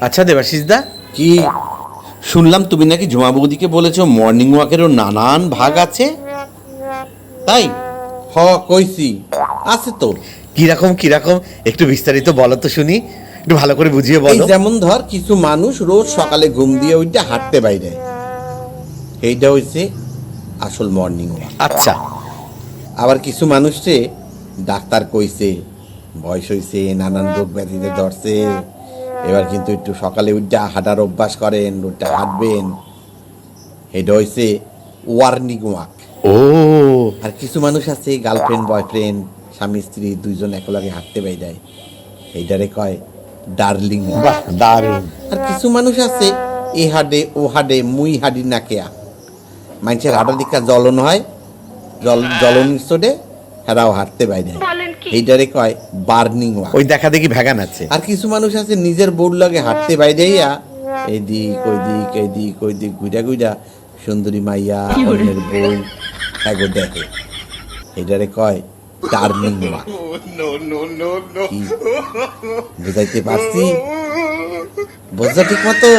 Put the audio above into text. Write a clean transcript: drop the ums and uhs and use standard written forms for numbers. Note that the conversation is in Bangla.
আচ্ছা দেবাশিস দা, কি? শুনলাম তুমি নাকি ঝুমা বৌদিকে বলেছো মর্নিং ওয়াকেরও নানান ভাগ আছে, তাই? কইছি আছে তো। কিরকম কিরকম একটু বিস্তারিত বলো তো শুনি, একটু ভালো করে বুঝিয়ে এই বলো। যেমন ধর, কিছু মানুষ রোজ সকালে ঘুম দিয়ে ওইটা হাঁটতে বাইরে, এইটা হইছে আসল মর্নিং ওয়াক। আচ্ছা। আবার কিছু মানুষে ডাক্তার কইছে বয়স হইছে, নানান রোগ ব্যাধিতে ধরছে, এবার কিন্তু একটু সকালে উঠটা হাঁটার অভ্যাস করেন, ওইটা হাঁটবেন, এটা হইছে ওয়ার্নিং ওয়াক। ও আর কিছু মানুষ আছে গার্লফ্রেন্ড বয়ফ্রেন্ড স্বামী স্ত্রী দুইজন একলগে হাঁটতে বাইরে, এইটারে কয় ডার্লিং ওয়াক। বাহ, দারুণ। আর কিছু মানুষ আছে এ হাডে ও হাডে মুই হাডি না কেয়া, মানুষের হাঁটার দিকা জ্বলন হয়, জ্বলন চড়ে হেরাও হাঁটতে বাইরে, এইটারে কয় বার্নিং ওয়াক। ওই দেখা দেখি ভ্যাগান আছে। আর কিছু মানুষ আছে নিজের বউর লগে হাঁটতে বাইরে এইদিক ওইদিক এইদিক ওইদিক ঘুরা ঘুরা সুন্দরী মাইয়া অন্যের বউ এগো দেখে, এইটারে কয় টার্নিং ওয়াক। বুঝাইতে পারছি? বোঝা ঠিক মতো?